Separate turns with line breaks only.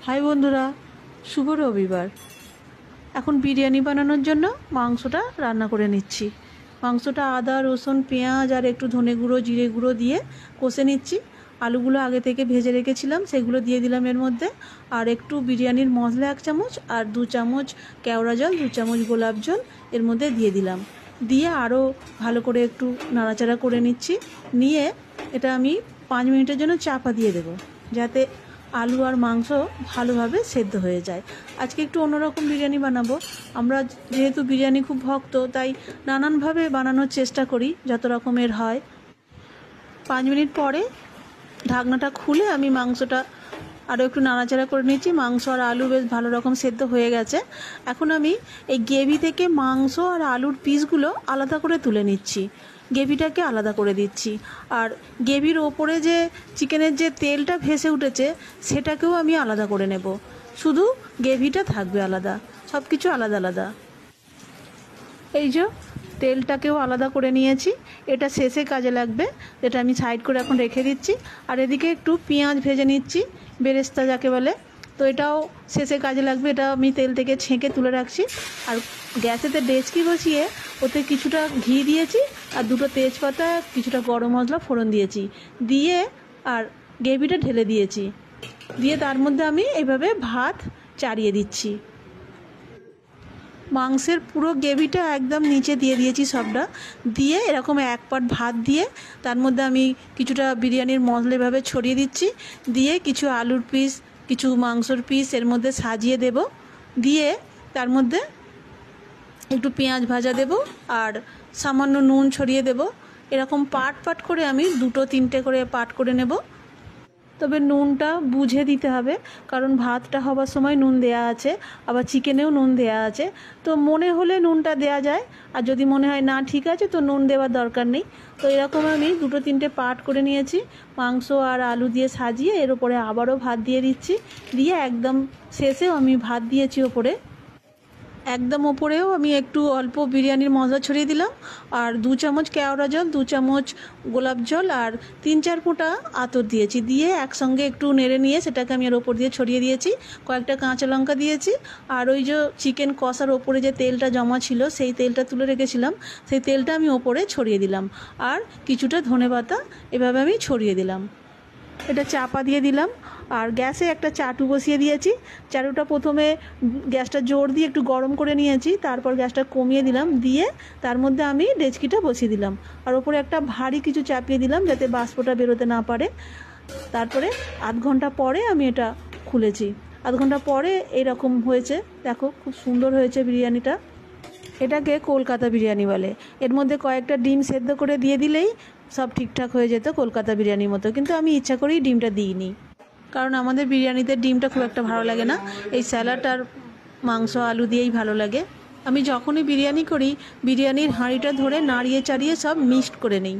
High বন্ধুরা, শুভ রবিবার। এখন বিরিয়ানি বানানোর জন্য মাংসটা রান্না করে নিচ্ছি। মাংসটা আদা রসুন পেঁয়াজ আর একটু ধনে গুঁড়ো জিরে গুঁড়ো দিয়ে কষে নিচ্ছি। আলুগুলো আগে থেকে ভেজে রেখেছিলাম, সেগুলো দিয়ে দিলাম এর মধ্যে। আর একটু বিরিয়ানির মশলা 1 চামচ আর 2 চামচ কেওড়া জল 2 চামচ গোলাপ জল এর মধ্যে দিয়ে দিলাম। দিয়ে আরও ভালো করে একটু নাড়াচাড়া করে নিচ্ছি। নিয়ে এটা আমি 5 মিনিটের জন্য চাপা দিয়ে দেবো, যাতে আলু আর মাংস ভালোভাবে সেদ্ধ হয়ে যায়। আজকে একটু অন্যরকম বিরিয়ানি বানাবো। আমরা যেহেতু বিরিয়ানি খুব ভক্ত, তাই নানানভাবে বানানোর চেষ্টা করি যত রকমের হয়। 5 মিনিট পরে ঢাকনাটা খুলে আমি মাংসটা আরও একটু নাড়াচাড়া করে নিচ্ছি। মাংস আর আলু বেশ ভালো রকম সেদ্ধ হয়ে গেছে। এখন আমি এই গ্রেভি থেকে মাংস আর আলুর পিসগুলো আলাদা করে তুলে নিচ্ছি, গ্রেভিটাকে আলাদা করে দিচ্ছি। আর গ্রেভির ওপরে যে চিকেনের যে তেলটা ভেসে উঠেছে সেটাকেও আমি আলাদা করে নেব। শুধু গ্রেভিটা থাকবে আলাদা, সব কিছু আলাদা আলাদা। এই যে তেলটাকেও আলাদা করে নিয়েছি, এটা শেষে কাজে লাগবে, এটা আমি সাইড করে এখন রেখে দিচ্ছি। আর এদিকে একটু পেঁয়াজ ভেজে নিচ্ছি, বেরেস্তা যাকে বলে, তো এটাও শেষে কাজে লাগবে। এটা আমি তেল থেকে ছেঁকে তুলে রাখছি। আর গ্যাসেতে ডেচকি বসিয়ে ওতে কিছুটা ঘি দিয়েছি আর 2টো তেজপাতা কিছুটা গরম মশলা ফোড়ন দিয়েছি, দিয়ে আর গ্রেভিটা ঢেলে দিয়েছি। দিয়ে তার মধ্যে আমি এইভাবে ভাত চাড়িয়ে দিচ্ছি। মাংসের পুরো গ্রেভিটা একদম নিচে দিয়ে দিয়েছি সবটা, দিয়ে এরকম 1 পাট ভাত দিয়ে তার মধ্যে আমি কিছুটা বিরিয়ানির মশলা এভাবে ছড়িয়ে দিচ্ছি। দিয়ে কিছু আলুর পিস কিছু মাংসর পিস এর মধ্যে সাজিয়ে দেব। দিয়ে তার মধ্যে একটু পেঁয়াজ ভাজা দেব আর সামান্য নুন ছড়িয়ে দেব। এরকম পাট পাট করে আমি 2-3টে করে পাট করে নেব। তবে নুনটা বুঝে দিতে হবে, কারণ ভাতটা হবার সময় নুন দেয়া আছে, আবার চিকেনেও নুন দেয়া আছে। তো মনে হলে নুনটা দেয়া যায়, আর যদি মনে হয় না ঠিক আছে তো নুন দেওয়ার দরকার নেই। তো এরকম আমি 2-3টে পাট করে নিয়েছি। মাংস আর আলু দিয়ে সাজিয়ে এর ওপরে আবারও ভাত দিয়ে দিচ্ছি। দিয়ে একদম শেষেও আমি ভাত দিয়েছি ওপরে, একদম ওপরেও আমি একটু অল্প বিরিয়ানির মশলা ছড়িয়ে দিলাম। আর 2 চামচ কেওড়া জল 2 চামচ গোলাপ জল আর 3-4 ফোঁটা আতর দিয়েছি। দিয়ে একসঙ্গে একটু নেড়ে নিয়ে সেটাকে আমি এর ওপর দিয়ে ছড়িয়ে দিয়েছি। কয়েকটা কাঁচা লঙ্কা দিয়েছি। আর ওই যে চিকেন কষার ওপরে যে তেলটা জমা ছিল সেই তেলটা তুলে রেখেছিলাম, সেই তেলটা আমি ওপরে ছড়িয়ে দিলাম। আর কিছুটা ধনেপাতা এভাবে আমি ছড়িয়ে দিলাম। এটা চাপা দিয়ে দিলাম। আর গ্যাসে একটা চাটু বসিয়ে দিয়েছি। চাটুটা প্রথমে গ্যাসটা জোর দিয়ে একটু গরম করে নিয়েছি, তারপর গ্যাসটা কমিয়ে দিলাম। দিয়ে তার মধ্যে আমি ডেচকিটা বসিয়ে দিলাম আর ওপরে একটা ভারী কিছু চাপিয়ে দিলাম যাতে বাষ্পটা বেরোতে না পারে। তারপরে আধ ঘন্টা পরে আমি এটা খুলেছি। আধ ঘন্টা পরে এরকম হয়েছে, দেখো খুব সুন্দর হয়েছে বিরিয়ানিটা। এটাকে কলকাতা বিরিয়ানি বলে। এর মধ্যে কয়েকটা ডিম সেদ্ধ করে দিয়ে দিলেই সব ঠিকঠাক হয়ে যেত কলকাতা বিরিয়ানির মতো, কিন্তু আমি ইচ্ছা করেই ডিমটা দিইনি, কারণ আমাদের বিরিয়ানিতে ডিমটা খুব একটা ভালো লাগে না। এই স্যালাড আর মাংস আলু দিয়েই ভালো লাগে। আমি যখনই বিরিয়ানি করি বিরিয়ানির হাঁড়িটা ধরে নাড়িয়ে চাড়িয়ে সব মিক্সড করে নিই।